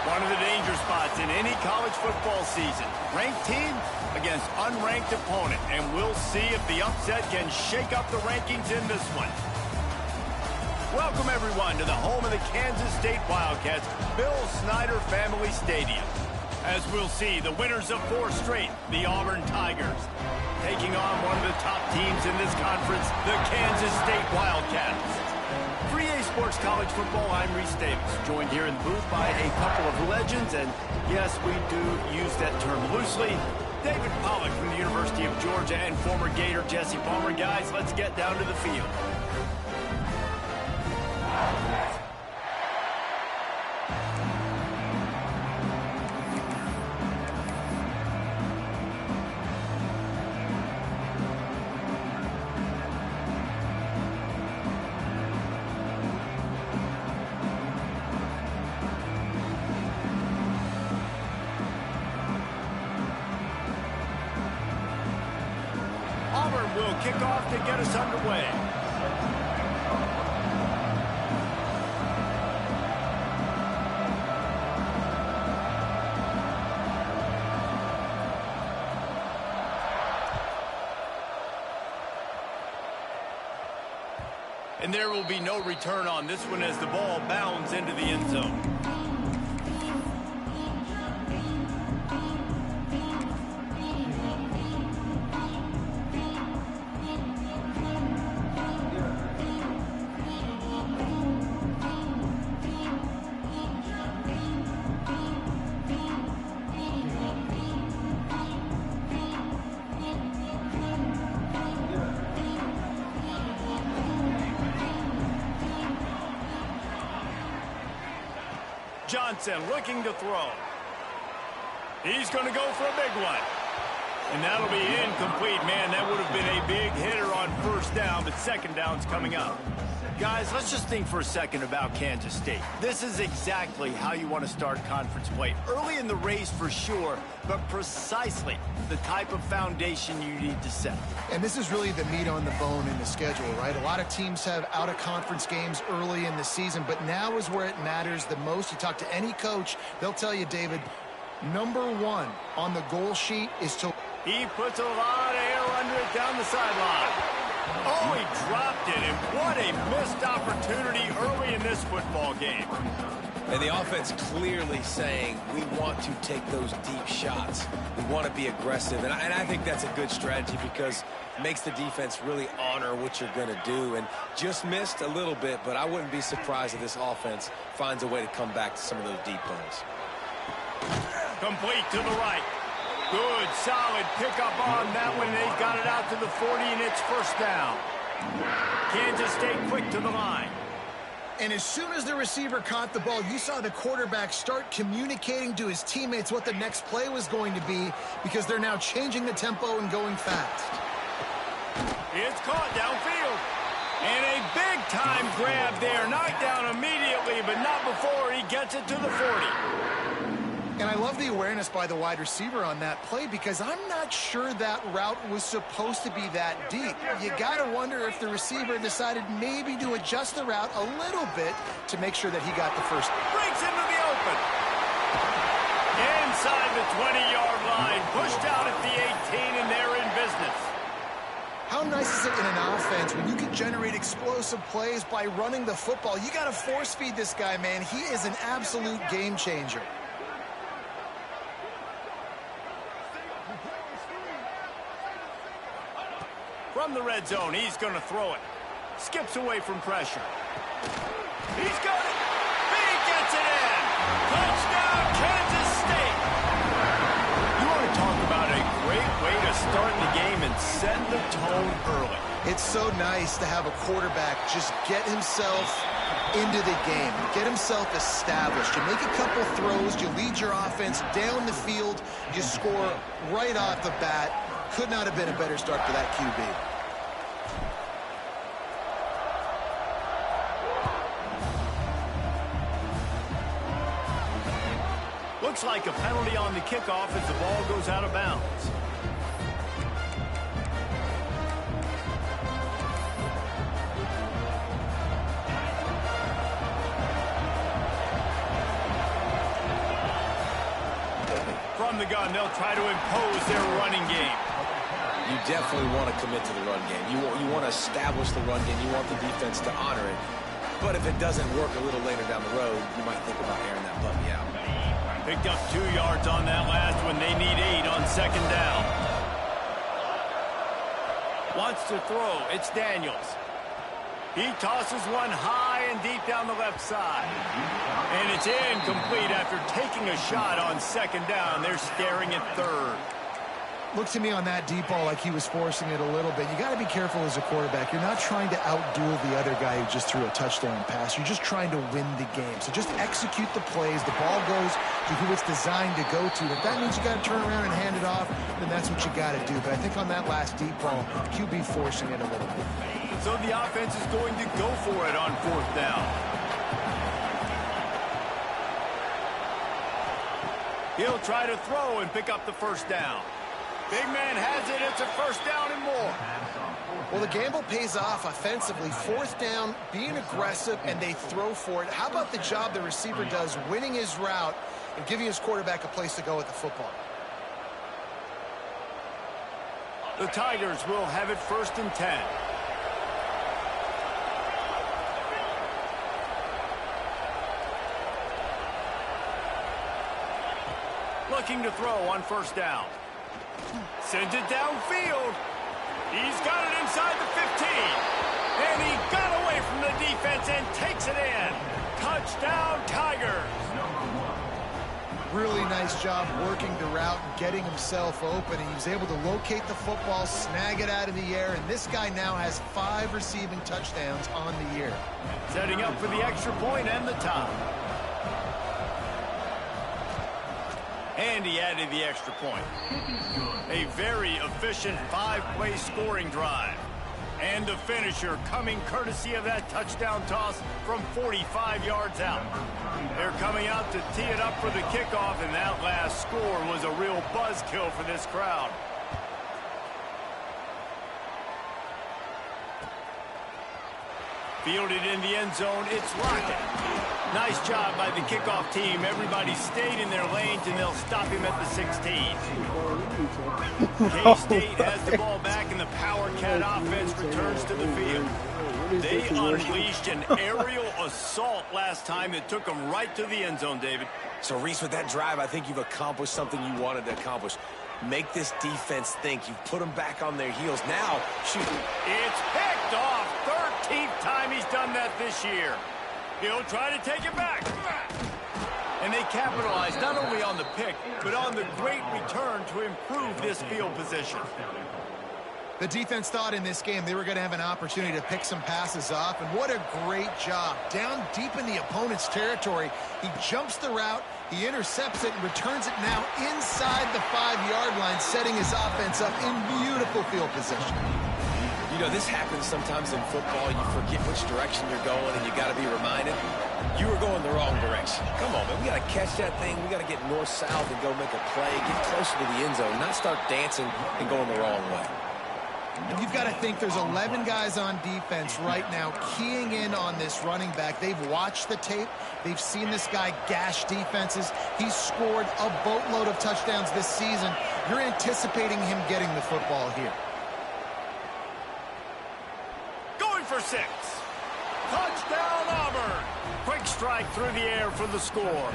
One of the danger spots in any college football season. Ranked team against unranked opponent. And we'll see if the upset can shake up the rankings in this one. Welcome, everyone, to the home of the Kansas State Wildcats, Bill Snyder Family Stadium. As we'll see, the winners of 4 straight, the Auburn Tigers, taking on one of the top teams in this conference, the Kansas State Wildcats. For EA Sports College Football, I'm Reese Davis, joined here in the booth by a couple of legends, and yes, we do use that term loosely. David Pollack from the University of Georgia and former Gator Jesse Palmer. Guys, let's get down to the field. Auburn will kick off to get us underway. And there will be no return on this one as the ball bounds into the end zone. Johnson looking to throw. He's going to go for a big one. And that'll be incomplete. Man, that would have been a big hitter on first down, but second down's coming up. Guys, let's just think for a second about Kansas State. This is exactly how you want to start conference play. Early in the race for sure, but precisely the type of foundation you need to set. And this is really the meat on the bone in the schedule, right? A lot of teams have out-of-conference games early in the season, but now is where it matters the most. You talk to any coach, they'll tell you, David, #1 on the goal sheet is to... He puts a lot of air under it down the sideline. Oh, he dropped it, and what a missed opportunity early in this football game. And the offense clearly saying, we want to take those deep shots. We want to be aggressive, and I think that's a good strategy because it makes the defense really honor what you're going to do. And just missed a little bit, but I wouldn't be surprised if this offense finds a way to come back to some of those deep plays. Complete to the right. Good, solid pickup on that one. They've got it out to the 40, and it's first down. Kansas State quick to the line. And as soon as the receiver caught the ball, you saw the quarterback start communicating to his teammates what the next play was going to be because they're now changing the tempo and going fast. It's caught downfield. And a big-time grab there. Knocked down immediately, but not before he gets it to the 40. And I love the awareness by the wide receiver on that play because I'm not sure that route was supposed to be that deep. You got to wonder if the receiver decided maybe to adjust the route a little bit to make sure that he got the first. Breaks into the open. Inside the 20-yard line. Pushed out at the 18, and they're in business. How nice is it in an offense when you can generate explosive plays by running the football? You got to force feed this guy, man. He is an absolute game changer. From the red zone, he's going to throw it. Skips away from pressure. He's got it. He gets it in. Touchdown, Kansas State. You want to talk about a great way to start the game and set the tone early. It's so nice to have a quarterback just get himself into the game, get himself established. You make a couple throws, you lead your offense down the field, you score right off the bat. Could not have been a better start for that QB. Looks like a penalty on the kickoff as the ball goes out of bounds. From the gun, they'll try to impose their running game. You definitely want to commit to the run game. You want to establish the run game. You want the defense to honor it. But if it doesn't work a little later down the road, you might think about airing that puppy out. Picked up 2 yards on that last one. They need 8 on second down. Wants to throw. It's Daniels. He tosses one high and deep down the left side. And it's incomplete after taking a shot on second down. They're staring at third. Looked to me on that deep ball like he was forcing it a little bit. You got to be careful as a quarterback. You're not trying to outduel the other guy who just threw a touchdown pass. You're just trying to win the game. So just execute the plays. The ball goes to who it's designed to go to. If that means you got to turn around and hand it off, then that's what you got to do. But I think on that last deep ball, QB forcing it a little bit. So the offense is going to go for it on fourth down. He'll try to throw and pick up the first down. Big man has it. It's a first down and more. Well, the gamble pays off offensively. Fourth down, being aggressive, and they throw for it. How about the job the receiver does winning his route and giving his quarterback a place to go with the football? The Tigers will have it 1st and 10. Looking to throw on first down. Sends it downfield. He's got it inside the 15. And he got away from the defense and takes it in. Touchdown, Tigers. Really nice job working the route and getting himself open. He was able to locate the football, snag it out of the air, and this guy now has 5 receiving touchdowns on the year. Setting up for the extra point and the top. And he added the extra point. A very efficient 5-play scoring drive. And the finisher coming courtesy of that touchdown toss from 45 yards out. They're coming out to tee it up for the kickoff, and that last score was a real buzzkill for this crowd. Fielded in the end zone, it's Lockett. Nice job by the kickoff team. Everybody stayed in their lanes, and they'll stop him at the 16. K-State has the ball back, and the Power Cat offense returns to the field. They unleashed an aerial assault last time that took them right to the end zone, David. So, Reese, with that drive, I think you've accomplished something you wanted to accomplish. Make this defense think. You've put them back on their heels. Now, shoot. It's picked off. 13th time he's done that this year. He'll try to take it back. And they capitalize not only on the pick, but on the great return to improve this field position. The defense thought in this game they were going to have an opportunity to pick some passes off, and what a great job. Down deep in the opponent's territory, he jumps the route, he intercepts it, and returns it now inside the 5-yard line, setting his offense up in beautiful field position. You know, this happens sometimes in football. You forget which direction you're going, and you got to be reminded you were going the wrong direction. Come on, man. We got to catch that thing. We got to get north-south and go make a play, get closer to the end zone, not start dancing and going the wrong way. And you've got to think there's 11 guys on defense right now keying in on this running back. They've watched the tape. They've seen this guy gash defenses. He's scored a boatload of touchdowns this season. You're anticipating him getting the football here. Going for 6. Touchdown, Auburn. Quick strike through the air for the score.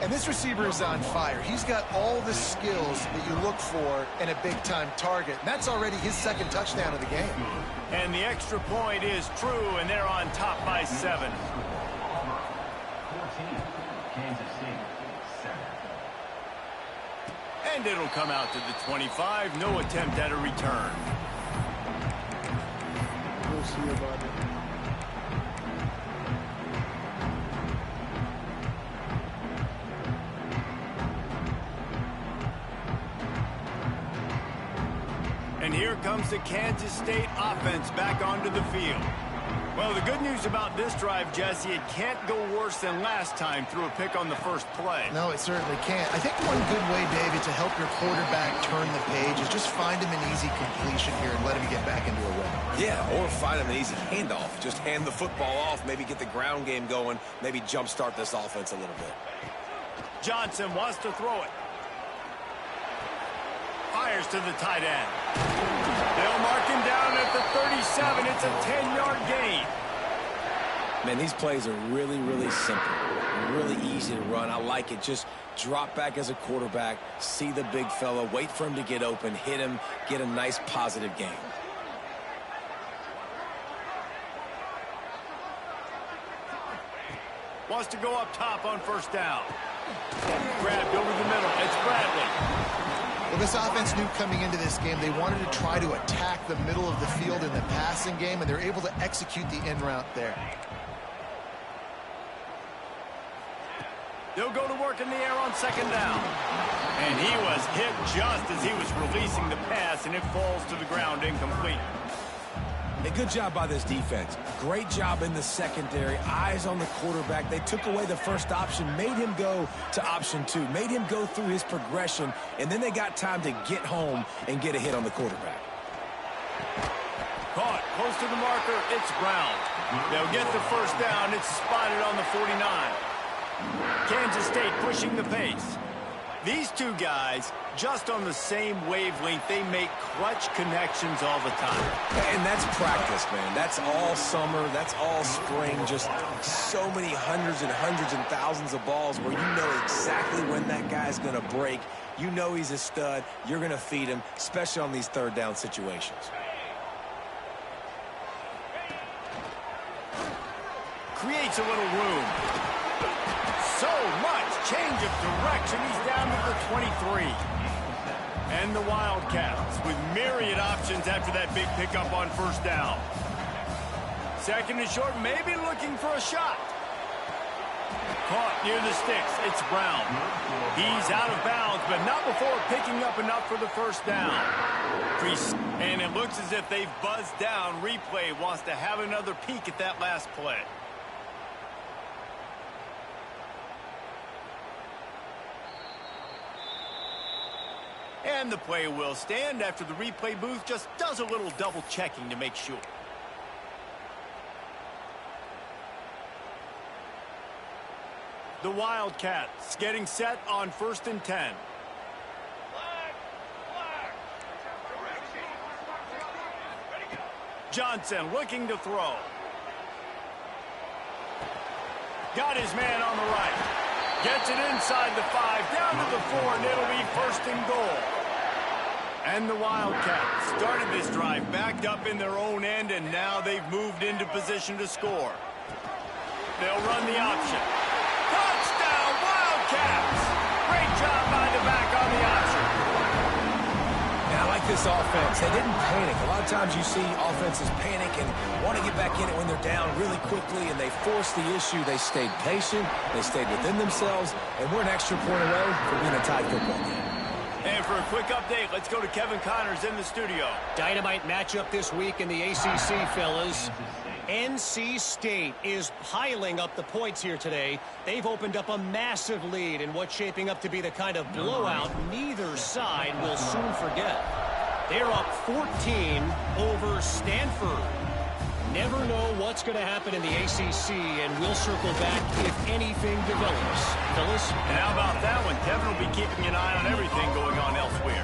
And this receiver is on fire. He's got all the skills that you look for in a big-time target. And that's already his 2nd touchdown of the game. And the extra point is true, and they're on top by 7. And it'll come out to the 25. No attempt at a return. We'll see about it. And here comes the Kansas State offense back onto the field. Well, the good news about this drive, Jesse, it can't go worse than last time through a pick on the first play. No, it certainly can't. I think one good way, David, to help your quarterback turn the page is just find him an easy completion here and let him get back into a rhythm. Yeah, or find him an easy handoff. Just hand the football off, maybe get the ground game going, maybe jumpstart this offense a little bit. Johnson wants to throw it. Fires to the tight end. They'll mark him down at the 37. It's a 10-yard gain. Man, these plays are really, really simple. Really easy to run. I like it. Just drop back as a quarterback, see the big fella, wait for him to get open, hit him, get a nice positive gain. Wants to go up top on first down. Grabbed over the middle. It's Bradley. Well, this offense knew coming into this game they wanted to try to attack the middle of the field in the passing game, and they're able to execute the in route there. They'll go to work in the air on second down. And he was hit just as he was releasing the pass, and it falls to the ground incomplete. A good job by this defense. Great job in the secondary. Eyes on the quarterback. They took away the first option, made him go to option 2, made him go through his progression, and then they got time to get home and get a hit on the quarterback. Caught close to the marker. It's Brown. They'll get the first down. It's spotted on the 49. Kansas State pushing the pace. These two guys, just on the same wavelength, they make clutch connections all the time. And that's practice, man. That's all summer. That's all spring. Just so many hundreds and thousands of balls where you know exactly when that guy's going to break. You know he's a stud. You're going to feed him, especially on these third down situations. Creates a little room. So much change of direction. He's down to the 23. And the Wildcats with myriad options after that big pickup on first down. Second and short, maybe looking for a shot. Caught near the sticks. It's Brown. He's out of bounds, but not before picking up enough for the first down. And it looks as if they've buzzed down. Replay wants to have another peek at that last play. And the play will stand after the replay booth just does a little double checking to make sure. The Wildcats getting set on 1st and 10. Johnson looking to throw. Got his man on the right. Gets it inside the 5, down to the 4, and it'll be 1st and goal. And the Wildcats started this drive backed up in their own end, and now they've moved into position to score. They'll run the option. Touchdown, Wildcats! Great job by the back on the option. And I like this offense. They didn't panic. A lot of times you see offenses panic and want to get back in it when they're down really quickly, and they forced the issue. They stayed patient. They stayed within themselves, and we're an extra point away from being a tied football game. And for a quick update, let's go to Kevin Connors in the studio. Dynamite matchup this week in the ACC, fellas. NC State is piling up the points here today. They've opened up a massive lead in what's shaping up to be the kind of blowout neither side will soon forget. They're up 14 over Stanford. Never know what's going to happen in the ACC, and we'll circle back if anything develops. Phyllis? And how about that one? Kevin will be keeping an eye on everything going on elsewhere.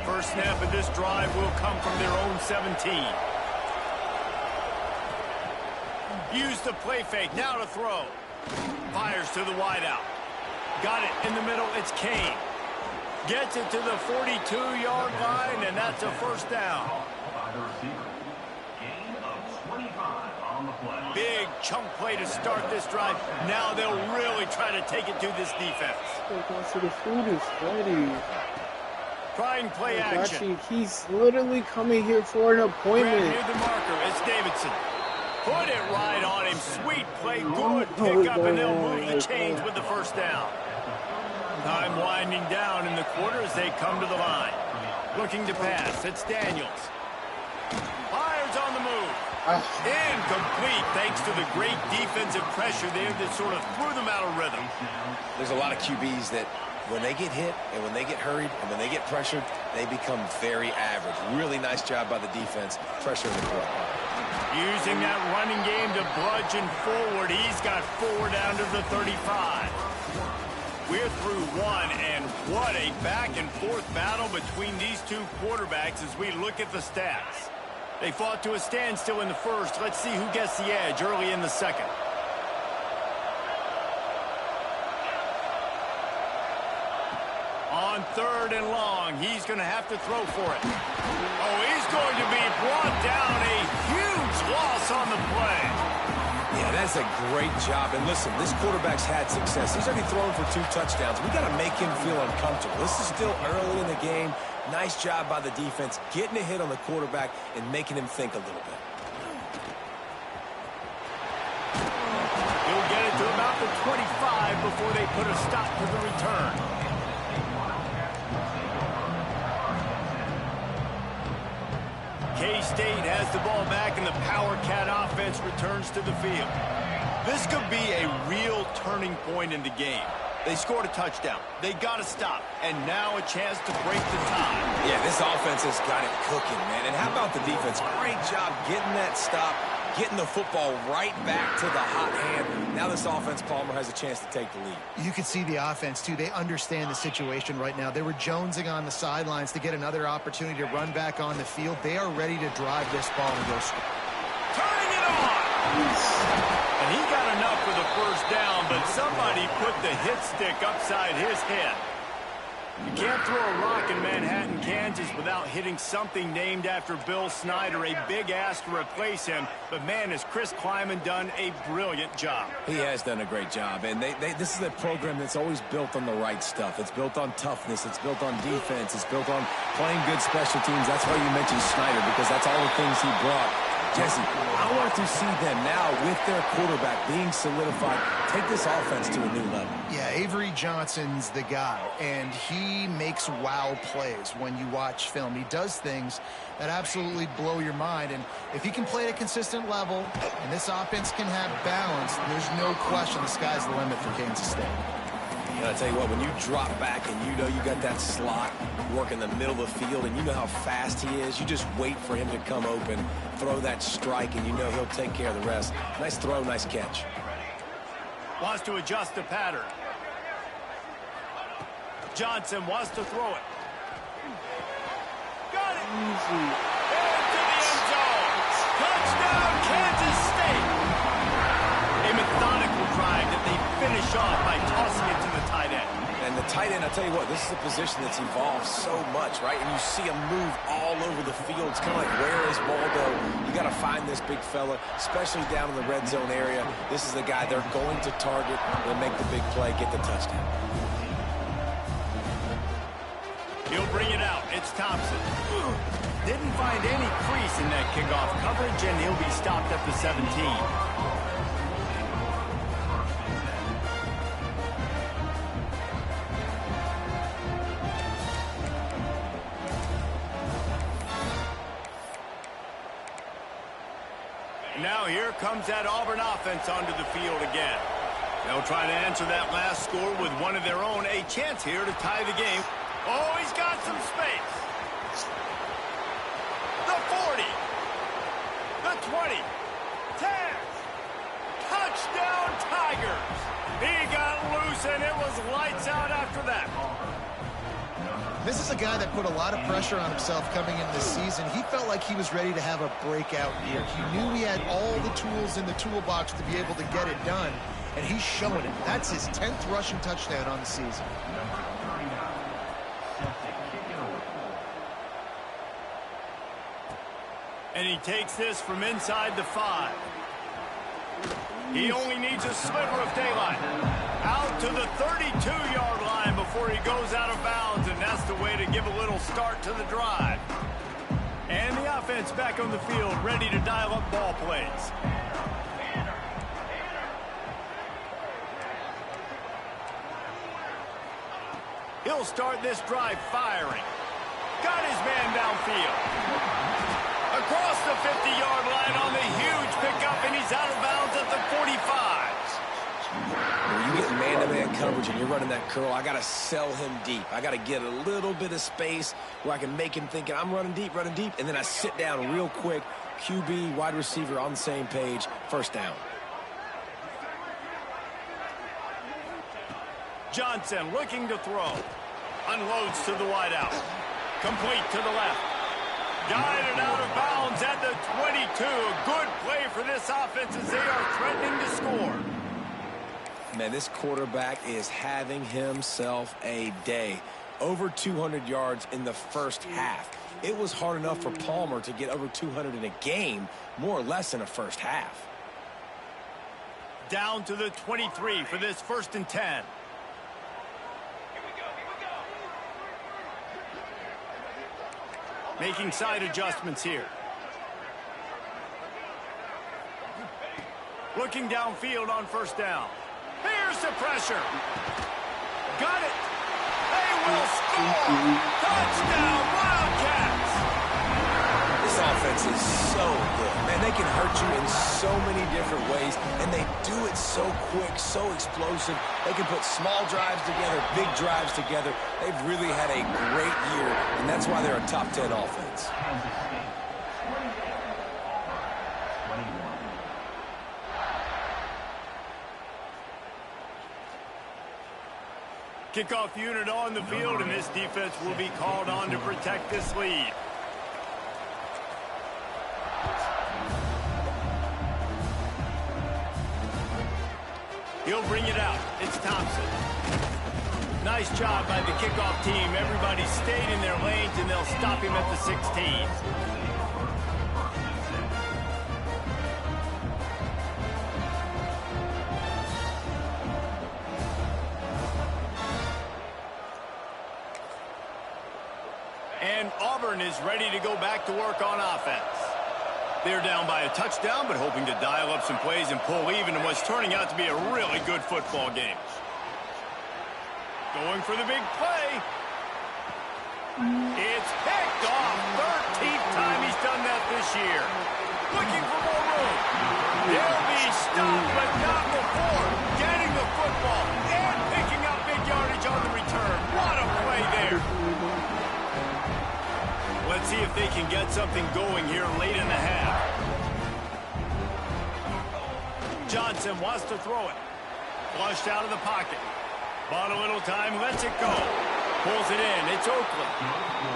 First snap of this drive will come from their own 17. Use the play fake, now to throw. Fires to the wideout. Got it in the middle, it's Kane. Gets it to the 42-yard line, and that's a first down. Big chunk play to start this drive. Now they'll really try to take it to this defense. The food is ready. Trying play action. Actually, he's literally coming here for an appointment. Grab near the marker. It's Davidson. Put it right on him. Sweet play. Good pickup, and they'll move the chains with the first down. Time winding down in the quarter as they come to the line. Looking to pass. It's Daniels. Fires on the move. Incomplete thanks to the great defensive pressure there that sort of threw them out of rhythm. There's a lot of QBs that when they get hit and when they get hurried and when they get pressured, they become very average. Really nice job by the defense pressuring the quarterback. Using that running game to bludgeon forward. He's got 4 down to the 35. We're through one, and what a back-and-forth battle between these two quarterbacks as we look at the stats. They fought to a standstill in the first. Let's see who gets the edge early in the second. On 3rd and long, he's going to have to throw for it. Oh, he's going to be brought down. A huge loss on the play. Yeah, that's a great job. And listen, this quarterback's had success. He's already thrown for 2 touchdowns. We got to make him feel uncomfortable. This is still early in the game. Nice job by the defense, getting a hit on the quarterback and making him think a little bit. He'll get it to about the 25 before they put a stop to the return. K-State has the ball back, and the Power Cat offense returns to the field. This could be a real turning point in the game. They scored a touchdown. They got to stop, and now a chance to break the tie. Yeah, this offense has got it cooking, man. And how about the defense? Great job getting that stop, getting the football right back to the hot hand. Now this offense, Palmer, has a chance to take the lead. You can see the offense, too. They understand the situation right now. They were jonesing on the sidelines to get another opportunity to run back on the field. They are ready to drive this ball and go score. Turning it on! And he got enough for the first down, but somebody put the hit stick upside his head. You can't throw a rock in Manhattan, Kansas without hitting something named after Bill Snyder, a big ass to replace him. But, man, has Chris Kleiman done a brilliant job. He has done a great job, and this is a program that's always built on the right stuff. It's built on toughness. It's built on defense. It's built on playing good special teams. That's why you mentioned Snyder, because that's all the things he brought. Jesse, I want to see them now with their quarterback being solidified take this offense to a new level. Yeah, Avery Johnson's the guy, and he makes wow plays when you watch film. He does things that absolutely blow your mind, and if he can play at a consistent level and this offense can have balance, there's no question the sky's the limit for Kansas State. And I tell you what, when you drop back and you know you got that slot work in the middle of the field and you know how fast he is, you just wait for him to come open, throw that strike, and you know he'll take care of the rest. Nice throw, nice catch. Wants to adjust the pattern. Johnson wants to throw it. Got it. Easy. Into the end zone. Touchdown, Kansas State. A methodical drive that they finish off by tossing it to the tight end. And the tight end, I tell you what, this is a position that's evolved so much, right? And you see him move all over the field. It's kind of like, where is Waldo? You got to find this big fella, especially down in the red zone area. This is the guy they're going to target. They'll make the big play, get the touchdown. He'll bring it out. It's Thompson. Didn't find any crease in that kickoff coverage, and he'll be stopped at the 17. Now here comes that Auburn offense onto the field again. They'll try to answer that last score with one of their own. A chance here to tie the game. Oh, he's got some space. The 40. The 20. 10. Touchdown, Tigers. He got loose, and it was lights out after that. This is a guy that put a lot of pressure on himself coming into this season. He felt like he was ready to have a breakout year. He knew he had all the tools in the toolbox to be able to get it done, and he's showing it. That's his 10th rushing touchdown on the season. And he takes this from inside the 5. He only needs a sliver of daylight. Out to the 32-yard line before he goes out of bounds, and that's the way to give a little start to the drive. And the offense back on the field, ready to dial up ball plays. He'll start this drive firing. Got his man downfield. Across the 50-yard line on the huge pickup, and he's out of bounds at the 45. When you get man-to-man coverage coverage and you're running that curl, I got to sell him deep. I got to get a little bit of space where I can make him think I'm running deep, and then I sit down real quick. QB, wide receiver on the same page, first down. Johnson looking to throw. Unloads to the wideout. Complete to the left. Guided out of bounds at the 22. Good play for this offense as they are threatening to score. Man, this quarterback is having himself a day. Over 200 yards in the first half. It was hard enough for Palmer to get over 200 in a game, more or less in a first half. Down to the 23 for this 1st and 10. Making side adjustments here. Looking downfield on 1st down. Here's the pressure. Got it. They will score. Touchdown, Wildcats. This offense is so good. Man, they can hurt you in so many different ways, and they do it so quick, so explosive. They can put small drives together, big drives together. They've really had a great year, and that's why they're a top 10 offense. Kickoff unit on the field, and this defense will be called on to protect this lead. He'll bring it out. It's Thompson. Nice job by the kickoff team. Everybody stayed in their lanes, and they'll stop him at the 16. And Auburn is ready to go back to work on offense. They're down by a touchdown, but hoping to dial up some plays and pull even in what's turning out to be a really good football game. Going for the big play. It's picked off. 13th time he's done that this year. Looking for more room. They'll be stopped, but not before getting the football and picking up big yardage on the return. What a play there. Let's see if they can get something going here late in the half. Johnson wants to throw it. Flushed out of the pocket. Bought a little time, lets it go. Pulls it in, it's Oakland.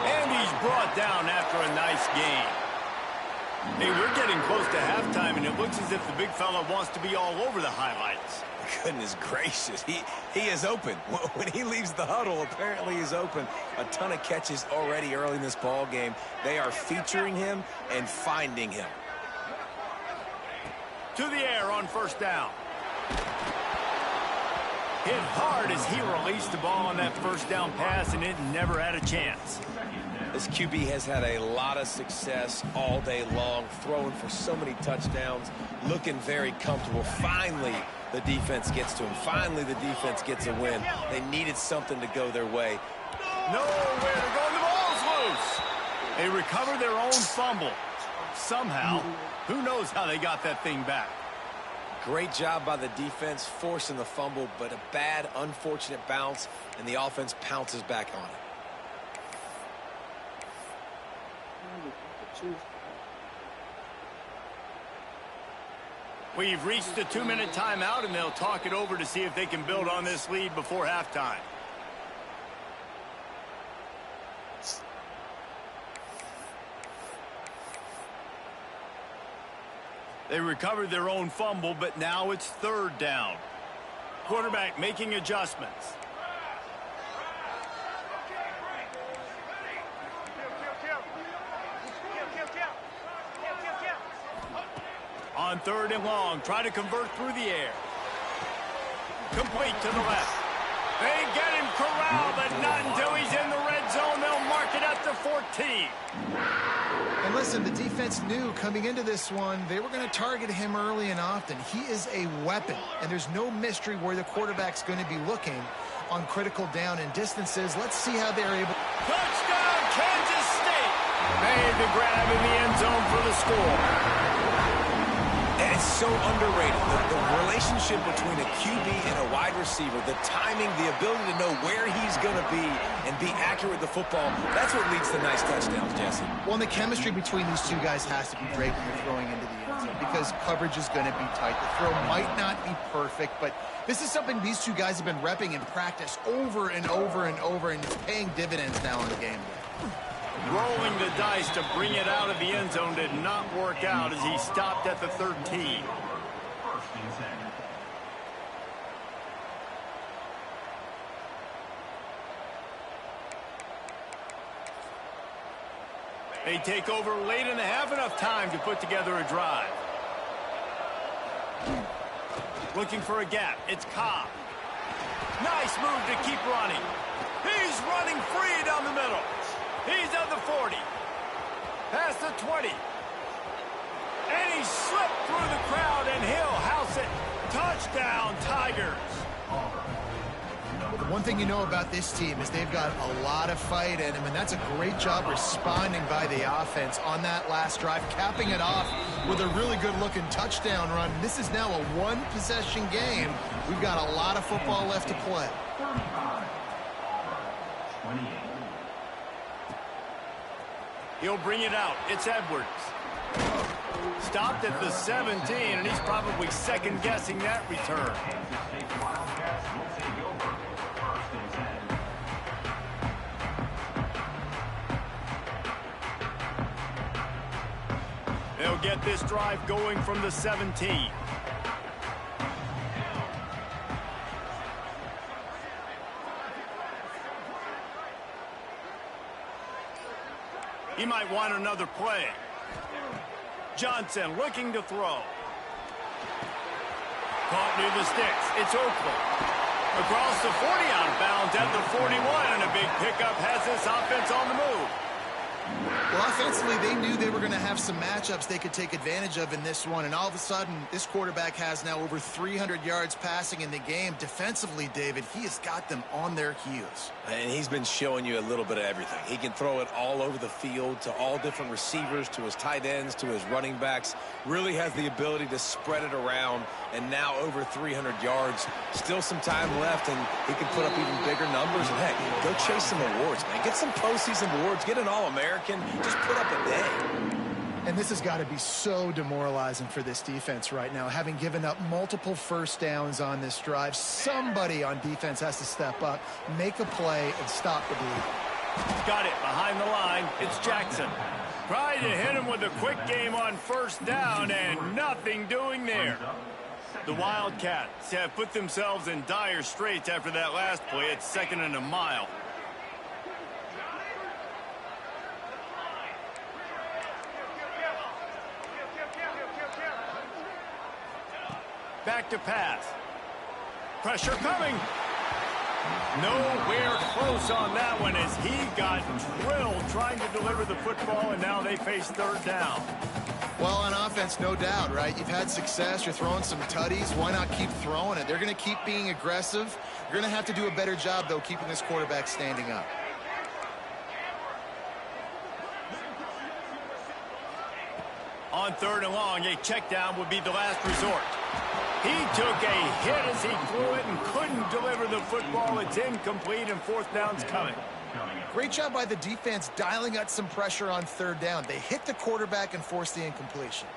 And he's brought down after a nice gain. Hey, we're getting close to halftime, and it looks as if the big fella wants to be all over the highlights. Goodness gracious, he is open. When he leaves the huddle, apparently he's open. A ton of catches already early in this ball game. They are featuring him and finding him. To the air on 1st down. Hit hard as he released the ball on that 1st down pass, and it never had a chance. This QB has had a lot of success all day long, throwing for so many touchdowns, looking very comfortable. Finally, the defense gets to him. Finally, the defense gets a win. They needed something to go their way. Nowhere to go. The ball's loose. They recover their own fumble. Somehow, who knows how they got that thing back. Great job by the defense forcing the fumble, but a bad, unfortunate bounce, and the offense pounces back on it. We've reached the 2-minute timeout, and they'll talk it over to see if they can build on this lead before halftime. They recovered their own fumble, but now it's 3rd down. Quarterback making adjustments. On 3rd and long, try to convert through the air. Complete to the left. They get him corralled, but not until he's in the red zone. They'll mark it at the 14. And listen, the defense knew coming into this one, they were going to target him early and often. He is a weapon, and there's no mystery where the quarterback's going to be looking on critical down and distances. Let's see how they're able. Touchdown, Kansas State. Made the grab in the end zone for the score. And it's so underrated. The relationship between a QB and a wide receiver, the timing, the ability to know where he's going to be and be accurate with the football, that's what leads to nice touchdowns, Jesse. Well, and the chemistry between these two guys has to be great when you're throwing into the end zone because coverage is going to be tight. The throw might not be perfect, but this is something these two guys have been repping in practice over and over and over, and it's paying dividends now in the game. Rolling the dice to bring it out of the end zone did not work out as he stopped at the 13. They take over late and have enough time to put together a drive. Looking for a gap. It's Cobb. Nice move to keep running. He's running free down the middle. He's at the 40. Past the 20. And he slipped through the crowd, and he'll house it. Touchdown, Tigers. The one thing you know about this team is they've got a lot of fight in them, and that's a great job responding by the offense on that last drive, capping it off with a really good-looking touchdown run. This is now a one-possession game. We've got a lot of football left to play. He'll bring it out. It's Edwards. Stopped at the 17, and he's probably second-guessing that return. They'll get this drive going from the 17. He might want another play. Johnson looking to throw. Caught near the sticks. It's Oakland. Across the 40 out of bounds at the 41, and a big pickup has this offense on the move. Well, offensively, they knew they were going to have some matchups they could take advantage of in this one, and all of a sudden, this quarterback has now over 300 yards passing in the game. Defensively, David, he has got them on their heels. And he's been showing you a little bit of everything. He can throw it all over the field to all different receivers, to his tight ends, to his running backs. Really has the ability to spread it around, and now over 300 yards. Still some time left, and he can put up even bigger numbers. And, heck, go chase some awards, man. Get some postseason awards. Get an All-American. Just put up a day. And this has got to be so demoralizing for this defense right now, having given up multiple first downs on this drive. Somebody on defense has to step up, make a play, and stop the bleed. Got it behind the line. It's Jackson. Tried to hit him with a quick game on first down, and nothing doing there. The Wildcats have put themselves in dire straits after that last play. It's 2nd and a mile. Back to pass. Pressure coming. Nowhere close on that one as he got drilled trying to deliver the football, and now they face 3rd down. Well, on offense, no doubt, right? You've had success. You're throwing some tutties. Why not keep throwing it? They're going to keep being aggressive. You're going to have to do a better job, though, keeping this quarterback standing up. On 3rd and long, a check down would be the last resort. He took a hit as he threw it and couldn't deliver the football. It's incomplete, and 4th down's coming. Great job by the defense dialing out some pressure on 3rd down. They hit the quarterback and forced the incompletion.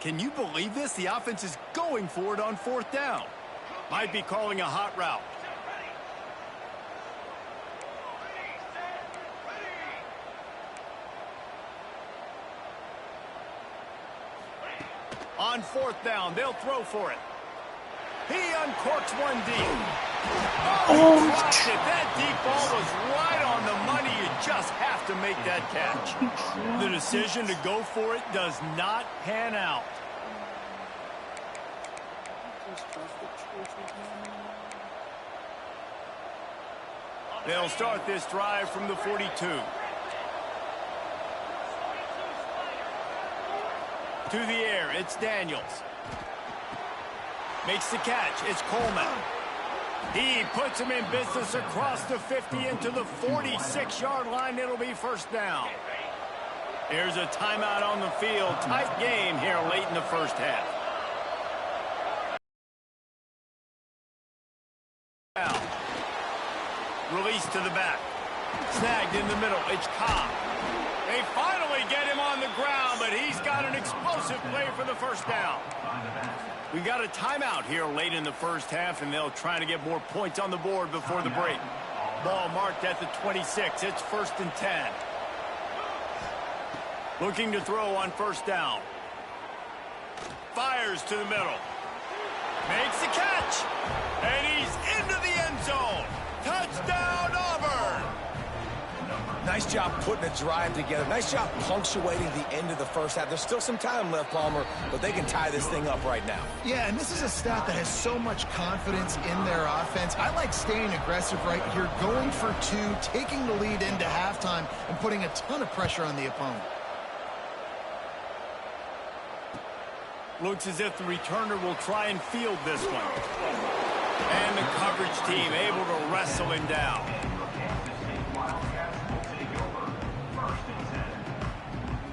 Can you believe this? The offense is going for it on 4th down. Might be calling a hot route. On 4th down, they'll throw for it. He uncorks one deep. Oh, he dropped it. That deep ball was right on the money. You just have to make that catch. The decision to go for it does not pan out. They'll start this drive from the 42. To the air, it's Daniels. Makes the catch, it's Coleman. He puts him in business across the 50 into the 46-yard line. It'll be first down. Here's a timeout on the field. Tight game here late in the first half. Release to the back. Snagged in the middle. It's Cobb. They finally get him on the ground, but he's got an explosive play for the first down. We got a timeout here late in the first half, and they'll try to get more points on the board before the break. Ball marked at the 26. It's 1st and 10. Looking to throw on first down. Fires to the middle. Makes the catch. And he's into the end zone. Touchdown, Auburn. Nice job putting a drive together. Nice job punctuating the end of the first half. There's still some time left, Palmer, but they can tie this thing up right now. Yeah, and this is a staff that has so much confidence in their offense. I like staying aggressive right here, going for two, taking the lead into halftime, and putting a ton of pressure on the opponent. Looks as if the returner will try and field this one. And the coverage team able to wrestle him down.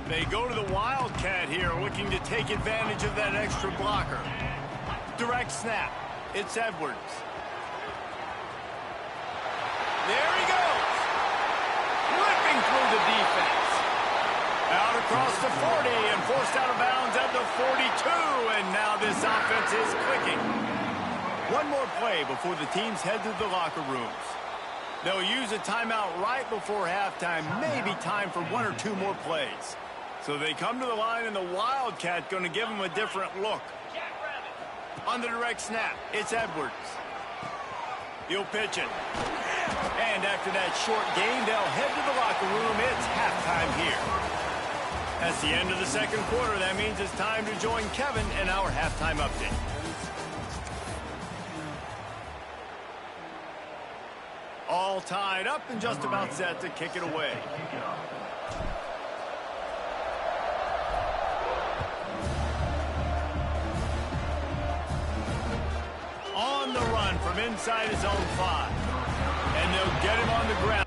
They go to the Wildcat here, looking to take advantage of that extra blocker. Direct snap. It's Edwards. There he goes. Whipping through the defense. Out across the 40 and forced out of bounds at the 42. And now this offense is clicking. One more play before the teams head to the locker rooms. They'll use a timeout right before halftime. Maybe time for one or two more plays. So they come to the line, and the Wildcat going to give them a different look. On the direct snap, it's Edwards. He'll pitch it. And after that short game, they'll head to the locker room. It's halftime here. That's the end of the second quarter. That means it's time to join Kevin in our halftime update. All tied up and just about set to kick it away. On the run from inside his own 5. And they'll get him on the ground.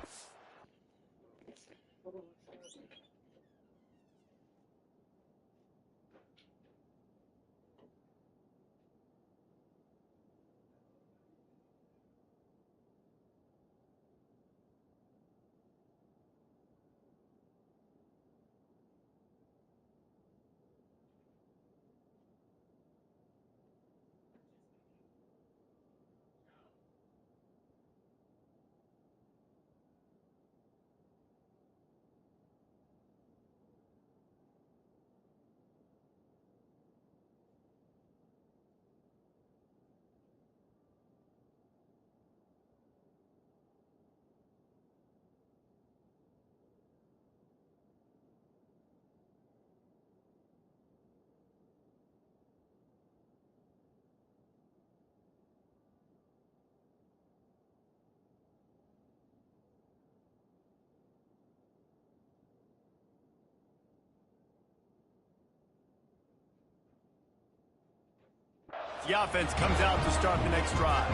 The offense comes out to start the next drive.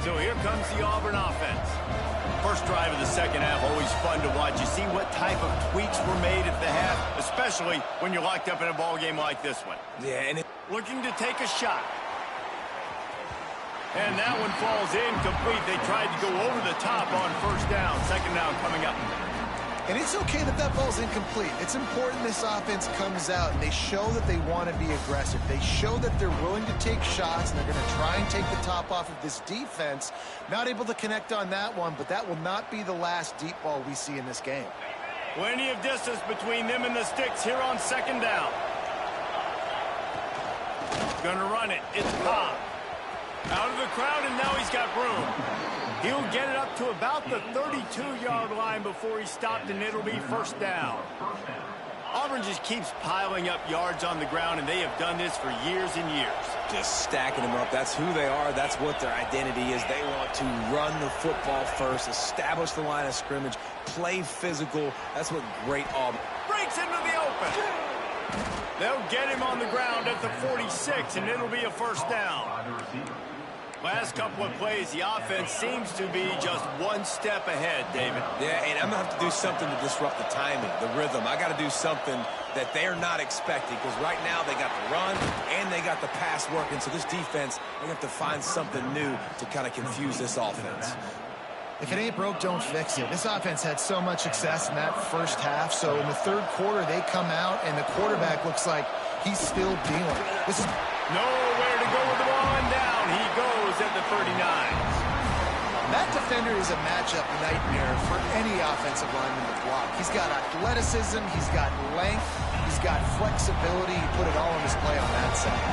So here comes the Auburn offense. First drive of the second half, always fun to watch. You see what type of tweaks were made at the half, especially when you're locked up in a ball game like this one. Yeah, and looking to take a shot. And that one falls incomplete. They tried to go over the top on first down. Second down coming up. And it's okay that that ball's incomplete. It's important this offense comes out and they show that they want to be aggressive. They show that they're willing to take shots and they're going to try and take the top off of this defense. Not able to connect on that one, but that will not be the last deep ball we see in this game. Plenty of distance between them and the sticks here on second down. Gonna run it. It's Cobb. Out of the crowd, and now he's got room. He'll get it up to about the 32-yard line before he stopped, and it'll be first down. Auburn just keeps piling up yards on the ground, and they have done this for years and years. Just stacking them up. That's who they are. That's what their identity is. They want to run the football first, establish the line of scrimmage, play physical. That's what great Auburn. Breaks into the open. They'll get him on the ground at the 46, and it'll be a first down. Last couple of plays, the offense seems to be just one step ahead, David. Yeah, and I'm going to have to do something to disrupt the timing, the rhythm. I got to do something that they're not expecting, because right now they got the run and they got the pass working. So this defense, they have to find something new to kind of confuse this offense. If it ain't broke, don't fix it. This offense had so much success in that first half, so in the third quarter they come out and the quarterback looks like he's still dealing. This is nowhere to go with the ball, and down he goes at the 39. That defender is a matchup nightmare for any offensive lineman to block. He's got athleticism, he's got length, he's got flexibility. He put it all on display on that side.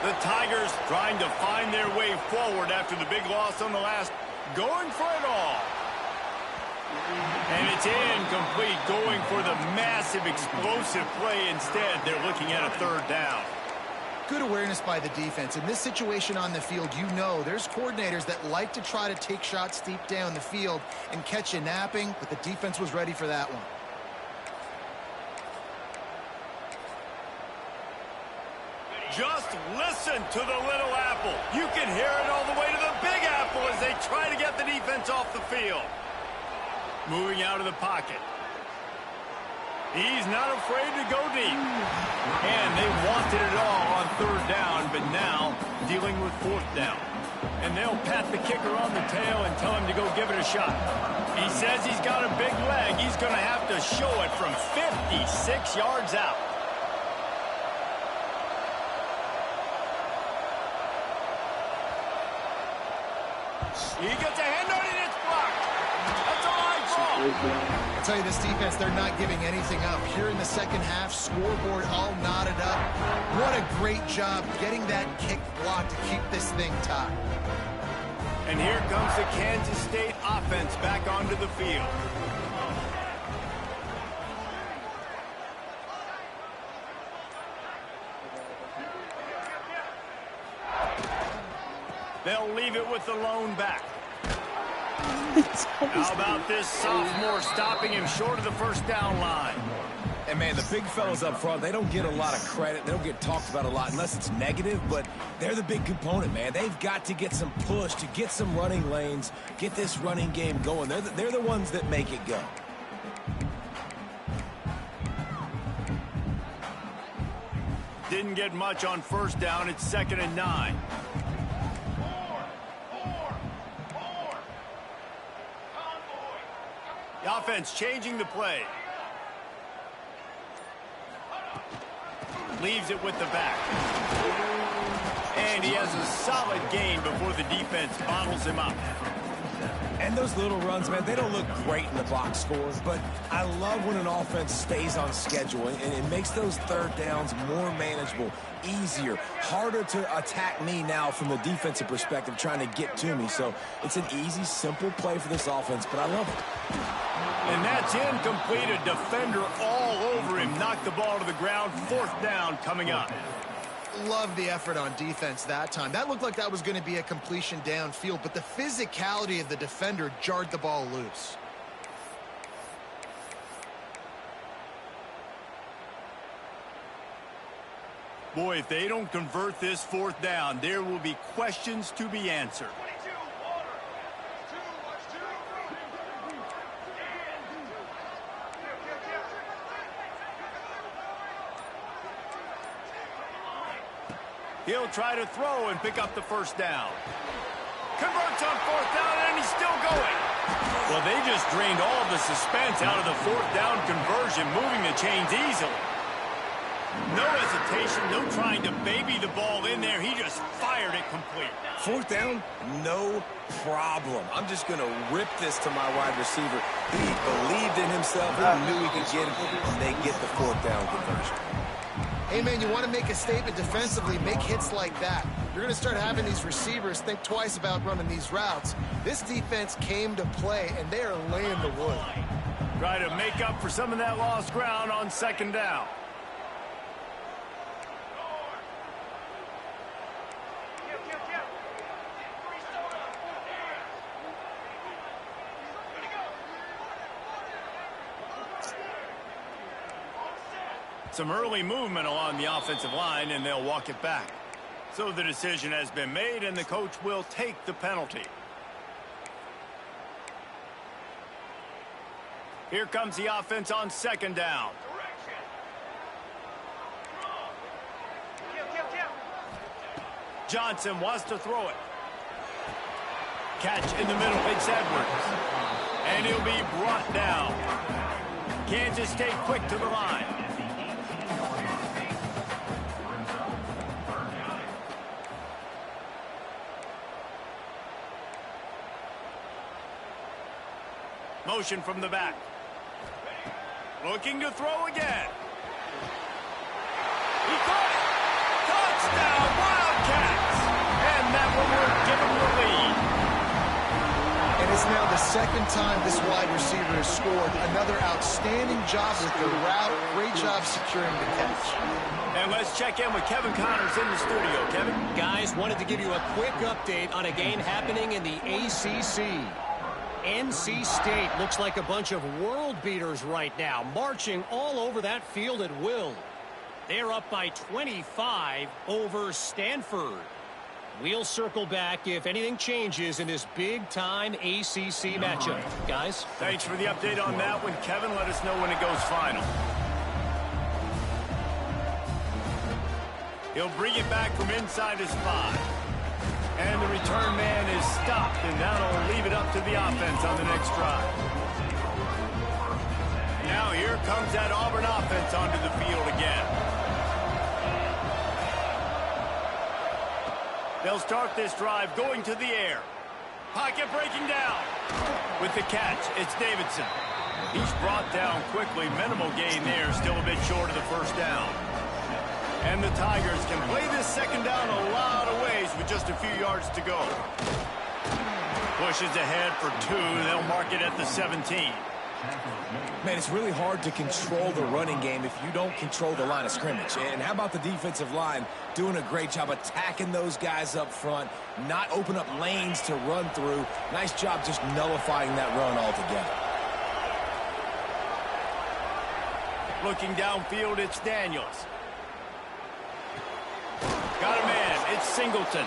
The Tigers trying to find their way forward after the big loss on the last, going for it all. And it's incomplete, going for the massive explosive play instead. They're looking at a third down. Good awareness by the defense. In this situation on the field, you know there's coordinators that like to try to take shots deep down the field and catch you napping, but the defense was ready for that one. Just listen to the little apple. You can hear it all the way to the big apple as they try to get the defense off the field. Moving out of the pocket. He's not afraid to go deep. And they wanted it all on third down, but now dealing with fourth down. And they'll pat the kicker on the tail and tell him to go give it a shot. He says he's got a big leg. He's going to have to show it from 56 yards out. He gets a hand on it, it's blocked. That's all I saw. I'll tell you, this defense, they're not giving anything up. Here in the second half, scoreboard all knotted up. What a great job getting that kick blocked to keep this thing tied. And here comes the Kansas State offense back onto the field. They'll leave it with the lone back. How about this sophomore stopping him short of the first down line? And, man, the big fellas up front, they don't get a lot of credit. They don't get talked about a lot unless it's negative, but they're the big component, man. They've got to get some push to get some running lanes, get this running game going. They're the ones that make it go. Didn't get much on first down. It's 2nd and 9. The offense changing the play. Leaves it with the back. And he has a solid gain before the defense bottles him up. And those little runs, man, they don't look great in the box scores, but I love when an offense stays on schedule, and it makes those third downs more manageable, easier, harder to attack me now from the defensive perspective trying to get to me. So it's an easy, simple play for this offense, but I love it. And that's incomplete. A defender all over him. Knocked the ball to the ground. 4th down coming up. Love the effort on defense that time. That looked like that was going to be a completion downfield, but the physicality of the defender jarred the ball loose. Boy, if they don't convert this 4th down, there will be questions to be answered. He'll try to throw and pick up the first down. Converts on 4th down, and he's still going. Well, they just drained all the suspense out of the 4th down conversion, moving the chains easily. No hesitation, no trying to baby the ball in there. He just fired it complete. 4th down, no problem. I'm just going to rip this to my wide receiver. He believed in himself. He knew he could get it, and they get the 4th down conversion. Hey, man, you want to make a statement defensively, make hits like that. You're going to start having these receivers think twice about running these routes. This defense came to play, and they are laying the wood. Try to make up for some of that lost ground on 2nd down. Some early movement along the offensive line, and they'll walk it back. So the decision has been made, and the coach will take the penalty. Here comes the offense on second down. Johnson wants to throw it. Catch in the middle. It's Edwards. And he'll be brought down. Kansas State quick to the line. Motion from the back. Looking to throw again. He caught it. Touchdown, Wildcats. And that one will give him the lead. And it's now the second time this wide receiver has scored. Another outstanding job with the route. Great job securing the catch. And let's check in with Kevin Connors in the studio. Kevin? Guys, wanted to give you a quick update on a game happening in the ACC. NC State looks like a bunch of world beaters right now, marching all over that field at will. They're up by 25 over Stanford. We'll circle back if anything changes in this big-time ACC matchup. Guys? Thanks for the update on that one, Kevin. Let us know when it goes final. He'll bring it back from inside his 5. And the return man is stopped, and that'll leave it up to the offense on the next drive. Now here comes that Auburn offense onto the field again. They'll start this drive going to the air. Pocket breaking down. With the catch, it's Davidson. He's brought down quickly. Minimal gain there, still a bit short of the first down. And the Tigers can play this second down a lot of ways with just a few yards to go. Pushes ahead for 2. They'll mark it at the 17. Man, it's really hard to control the running game if you don't control the line of scrimmage. And how about the defensive line doing a great job attacking those guys up front, not open up lanes to run through. Nice job just nullifying that run altogether. Looking downfield, it's Daniels. Got a man. It's Singleton.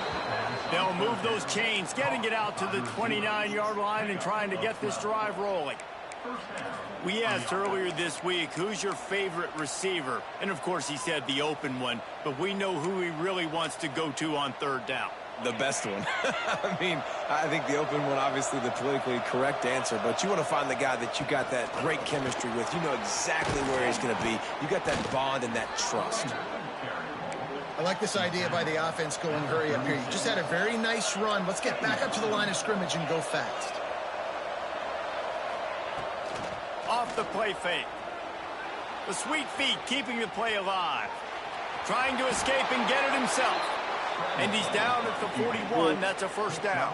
They'll move those chains, getting it out to the 29-yard line and trying to get this drive rolling. We asked earlier this week, who's your favorite receiver? And, of course, he said the open one, but we know who he really wants to go to on third down. The best one. I mean, I think the open one, obviously the politically correct answer, but you want to find the guy that you got that great chemistry with. You know exactly where he's going to be. You got that bond and that trust. I like this idea by the offense going hurry up here. You just had a very nice run. Let's get back up to the line of scrimmage and go fast. Off the play fake. The sweet feet keeping the play alive. Trying to escape and get it himself. And he's down at the 41. That's a first down.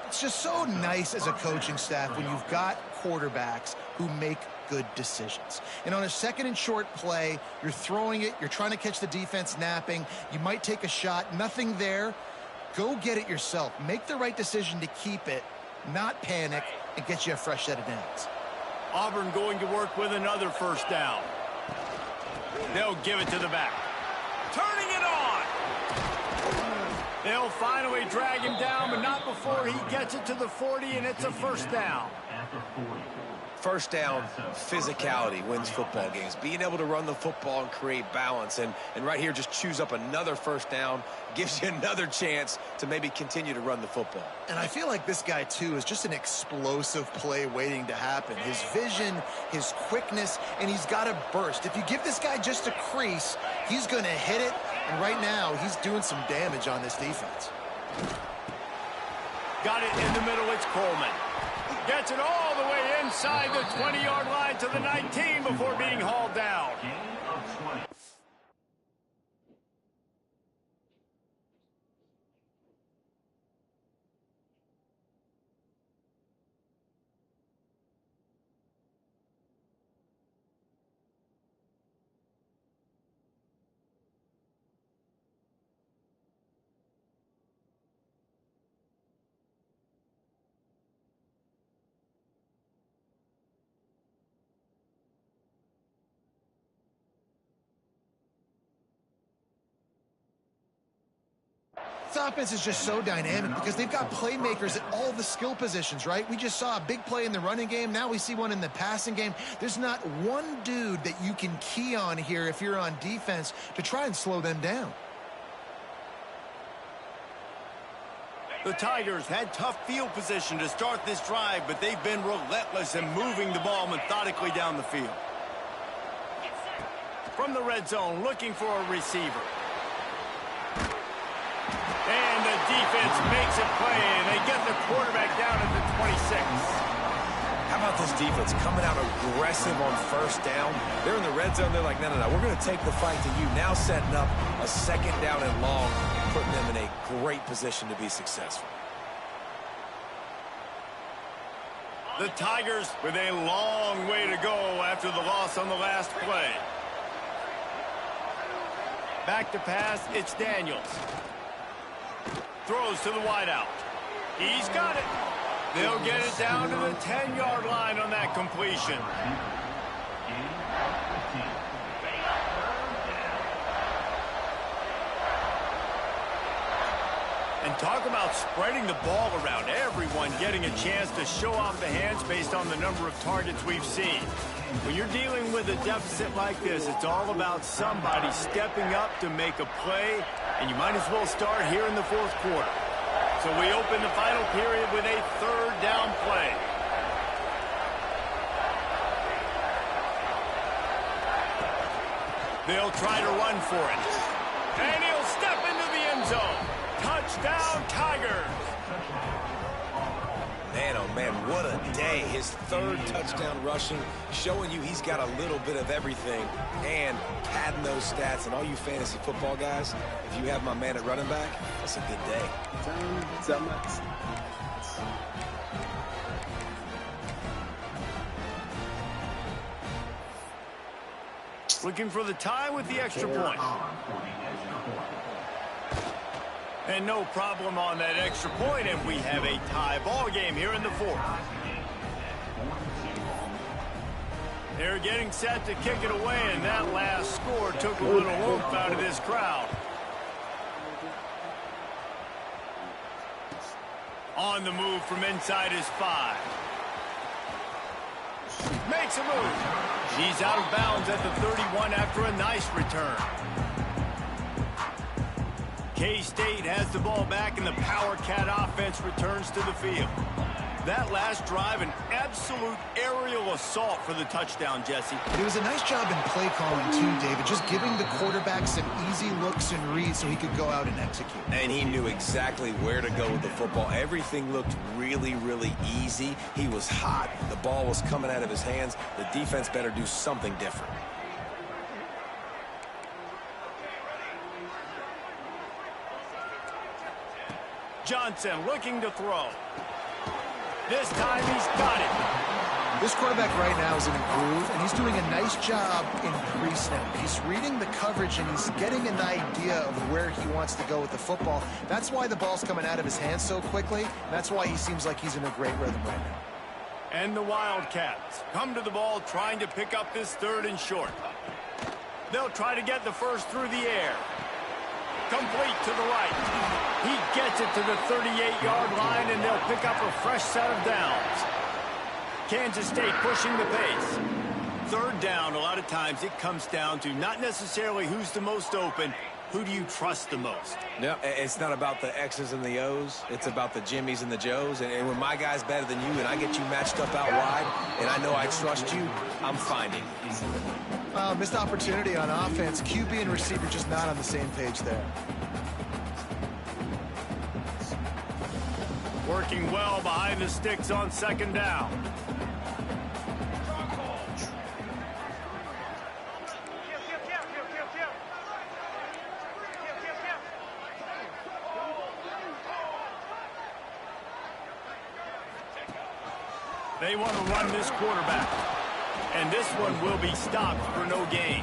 It's just so nice as a coaching staff when you've got quarterbacks who make good decisions. And on a second and short play, you're throwing it, you're trying to catch the defense napping, you might take a shot, nothing there. Go get it yourself. Make the right decision to keep it, not panic, and get you a fresh set of downs. Auburn going to work with another first down. They'll give it to the back. Turning it on. They'll finally drag him down, but not before he gets it to the 40, and it's a first down. First down, physicality wins football games. Being able to run the football and create balance. And right here, just choose up another first down. Gives you another chance to maybe continue to run the football. And I feel like this guy, too, is just an explosive play waiting to happen. His vision, his quickness, and he's got a burst. If you give this guy just a crease, he's going to hit it. And right now, he's doing some damage on this defense. Got it in the middle. It's Coleman. Gets it all the way in. inside the 20-yard line to the 19 before being hauled down. This offense is just so dynamic because they've got playmakers at all the skill positions, right? We just saw a big play in the running game. Now we see one in the passing game. There's not one dude that you can key on here if you're on defense to try and slow them down. The Tigers had tough field position to start this drive, but they've been relentless in moving the ball methodically down the field. From the red zone, looking for a receiver. And the defense makes a play, and they get the quarterback down at the 26. How about this defense coming out aggressive on first down? They're in the red zone. They're like, no, we're going to take the fight to you. Now setting up a second down and long, putting them in a great position to be successful. The Tigers with a long way to go after the loss on the last play. Back to pass, it's Daniels. Throws to the wideout. He's got it. They'll get it down to the 10-yard line on that completion. And talk about spreading the ball around. Everyone getting a chance to show off the hands based on the number of targets we've seen. When you're dealing with a deficit like this, it's all about somebody stepping up to make a play, and you might as well start here in the fourth quarter. So we open the final period with a third down play. They'll try to run for it. And he'll step into the end zone. Touchdown, Tigers. Man, oh man, what a day. His third touchdown rushing, showing you he's got a little bit of everything and padding those stats. And all you fantasy football guys, if you have my man at running back, that's a good day. Looking for the tie with the extra point. And no problem on that extra point, and we have a tie ball game here in the fourth. They're getting set to kick it away, and that last score took a little oomph out of this crowd. On the move from inside his 5. Makes a move. He's out of bounds at the 31 after a nice return. K-State has the ball back, and the Power Cat offense returns to the field. That last drive, an absolute aerial assault for the touchdown, Jesse. It was a nice job in play calling, too, David, just giving the quarterback some easy looks and reads so he could go out and execute. And he knew exactly where to go with the football. Everything looked really, really easy. He was hot. The ball was coming out of his hands. The defense better do something different. Johnson looking to throw. This time he's got it. This quarterback right now is in a groove, and he's doing a nice job in pre-snap. He's reading the coverage, and he's getting an idea of where he wants to go with the football. That's why the ball's coming out of his hands so quickly. That's why he seems like he's in a great rhythm right now. And the Wildcats come to the ball trying to pick up this third and short. They'll try to get the first through the air. Complete to the right. He gets it to the 38-yard line, and they'll pick up a fresh set of downs. Kansas State pushing the pace. Third down, a lot of times it comes down to not necessarily who's the most open, who do you trust the most? No, it's not about the X's and the O's. It's about the Jimmies and the Joes. And when my guy's better than you and I get you matched up out wide and I know I trust you, I'm finding. Missed opportunity on offense. QB and receiver just not on the same page there. Working well behind the sticks on second down. They want to run this quarterback. And this one will be stopped for no gain.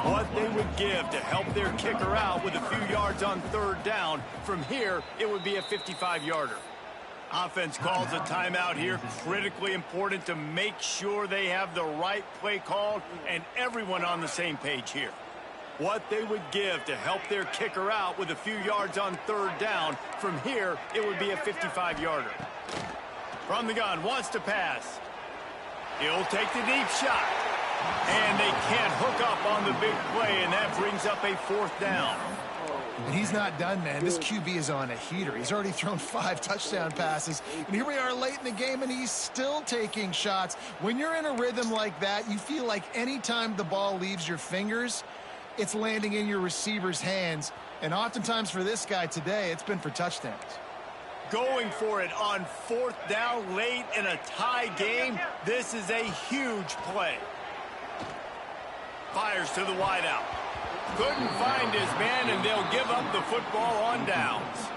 What they would give to help their kicker out with a few yards on third down. From here, it would be a 55-yarder. Offense calls a timeout here. Critically important to make sure they have the right play called and everyone on the same page here. What they would give to help their kicker out with a few yards on third down. From here, it would be a 55-yarder. From the gun, wants to pass. He'll take the deep shot. And they can't hook up on the big play, and that brings up a fourth down. And he's not done, man. This QB is on a heater. He's already thrown 5 touchdown passes. And here we are late in the game, and he's still taking shots. When you're in a rhythm like that, you feel like any time the ball leaves your fingers, it's landing in your receiver's hands. And oftentimes for this guy today, it's been for touchdowns. Going for it on fourth down late in a tie game. This is a huge play. Fires to the wideout. Couldn't find his man, and they'll give up the football on downs.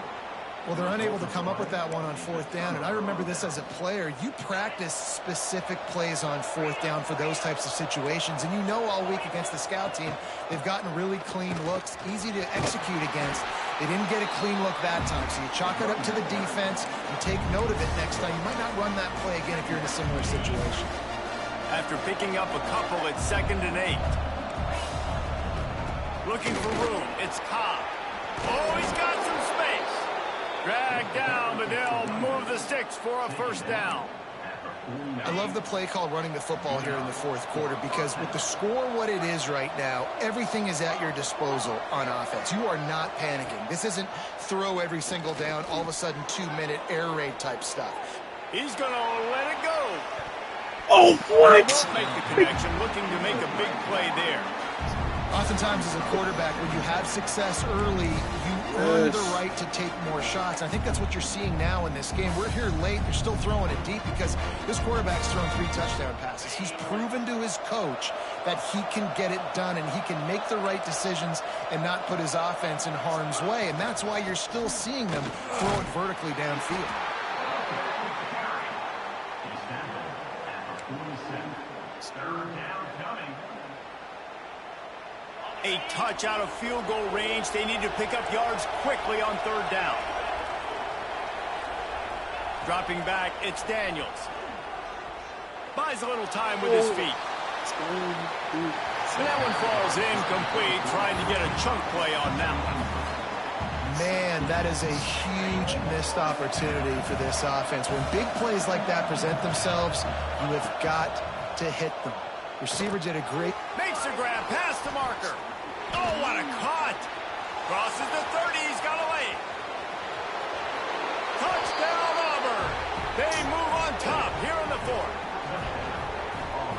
Well, they're unable to come up with that one on fourth down, and I remember this as a player. You practice specific plays on fourth down for those types of situations, and you know all week against the scout team, they've gotten really clean looks, easy to execute against. They didn't get a clean look that time, so you chalk it up to the defense. You take note of it next time. You might not run that play again if you're in a similar situation. After picking up a couple at 2nd and 8. Looking for room. It's Cobb. Oh, he's got some space. Dragged down, but they'll move the sticks for a first down. I love the play call running the football here in the fourth quarter because with the score what it is right now, everything is at your disposal on offense. You are not panicking. This isn't throw every single down, all of a sudden 2-minute air raid type stuff. He's going to let it go. Oh, what? He won't make the connection, looking to make a big play there. Oftentimes as a quarterback, when you have success early, you earn the right to take more shots. I think that's what you're seeing now in this game. We're here late. They're still throwing it deep because this quarterback's thrown 3 touchdown passes. He's proven to his coach that he can get it done and he can make the right decisions and not put his offense in harm's way. And that's why you're still seeing them throw it vertically downfield. A touch out of field goal range. They need to pick up yards quickly on third down. Dropping back, it's Daniels. Buys a little time with his feet. And that one falls incomplete, trying to get a chunk play on that one. Man, that is a huge missed opportunity for this offense. When big plays like that present themselves, you have got to hit them. Receiver did a great... Makes the grab, pass to marker. Oh, what a cut. Crosses the 30, he's got a lane. Touchdown, Auburn. They move on top here in the fourth.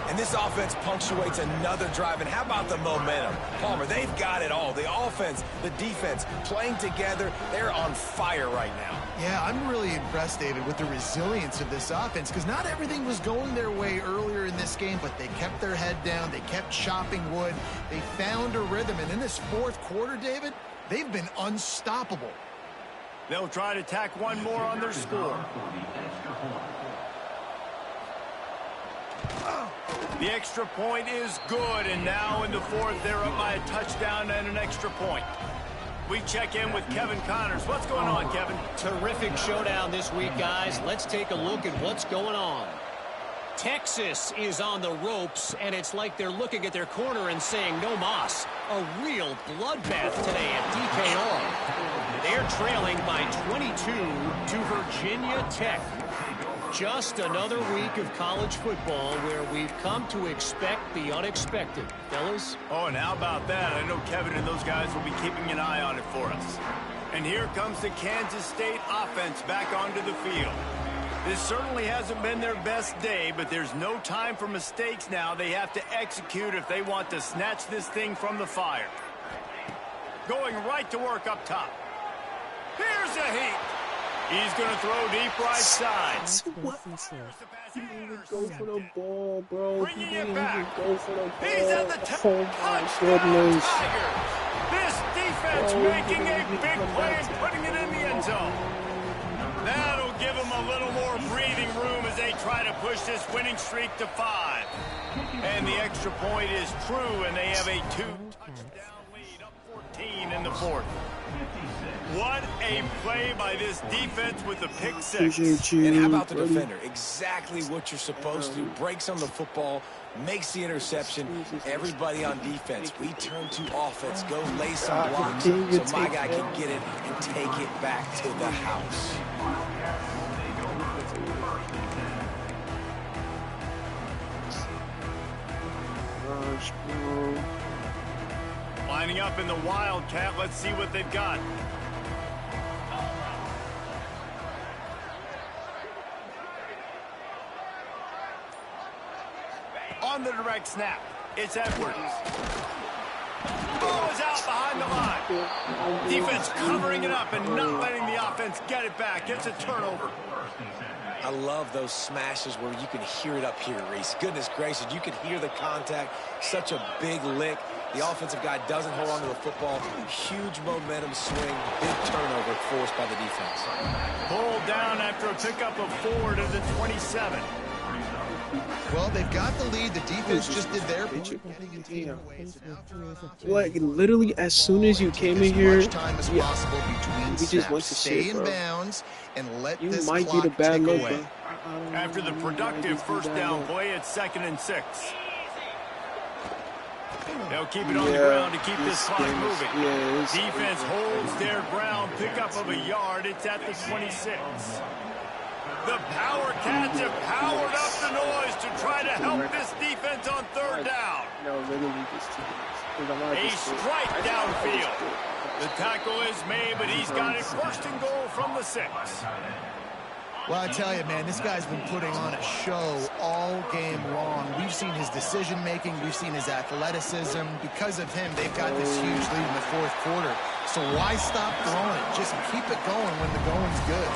And this offense punctuates another drive. And how about the momentum? Palmer, they've got it all. The offense, the defense, playing together. They're on fire right now. Yeah, I'm really impressed, David, with the resilience of this offense because not everything was going their way earlier in this game, but they kept their head down. They kept chopping wood. They found a rhythm. And in this fourth quarter, David, they've been unstoppable. They'll try to tack one more on their score. The extra point is good, and now in the fourth, they're up by a touchdown and an extra point. We check in with Kevin Connors. What's going on, Kevin? Terrific showdown this week, guys. Let's take a look at what's going on. Texas is on the ropes, and it's like they're looking at their corner and saying, no mas. A real bloodbath today at DKR. They're trailing by 22 to Virginia Tech. Just another week of college football where we've come to expect the unexpected. Fellas? Oh, and how about that? I know Kevin and those guys will be keeping an eye on it for us. And here comes the Kansas State offense back onto the field. This certainly hasn't been their best day, but there's no time for mistakes now. They have to execute if they want to snatch this thing from the fire. Going right to work up top. Here's a heat. He's going to throw deep right side. What? He didn't even go for the ball, bro. He didn't even go for the ball. He's at the top. Oh, my goodness. This defense making a big play and putting it in the end zone. That'll give him a little more breathing room as they try to push this winning streak to 5. And the extra point is true, and they have a 2-touchdown lead, up 14 in the 4th. What a play by this defense with the pick 6. And how about the defender? Exactly what you're supposed to do. Breaks on the football, makes the interception. Everybody on defense, we turn to offense. Go lay some blocks so my guy can get it and take it back to the house. Lining up in the Wildcat. Let's see what they've got. On the direct snap, it's Edwards. Ball is out behind the line. Defense covering it up and not letting the offense get it back. It's a turnover. I love those smashes where you can hear it up here, Reese. Goodness gracious, you can hear the contact. Such a big lick. The offensive guy doesn't hold on to the football. Huge momentum swing. Big turnover forced by the defense. Pulled down after a pickup of 4 to the 27. Well, they've got the lead. The defense just did their part. Like, literally, as soon as you came in here, as much time as possible between we just went to stay shit, in bro. bounds and let You this might clock get a bad tick look, away. bro. After the productive first down play, it's 2nd and 6. They'll keep it on the ground to keep this clock moving. Defense holds their ground, pickup of a yard. It's at the 26. The Power Cats have powered up the noise to try to help this defense on 3rd down. No, literally just A strike downfield. The tackle is made, but he's got it 1st and goal from the 6. Well, I tell you, man, this guy's been putting on a show all game long. We've seen his decision-making. We've seen his athleticism. Because of him, they've got this huge lead in the 4th quarter. So why stop throwing? Just keep it going when the going's good.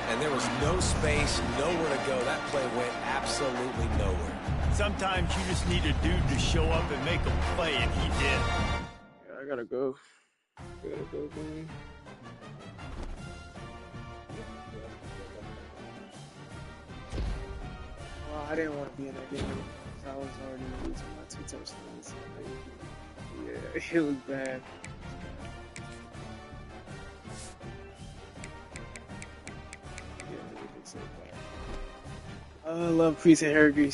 And there was no space, nowhere to go. That play went absolutely nowhere. Sometimes you just need a dude to show up and make a play, and he did. Yeah, I gotta go. Man. Well, I didn't want to be in that game. I was already losing my 2 touchdowns. Yeah, it was bad. I love Priest and Hair Grease.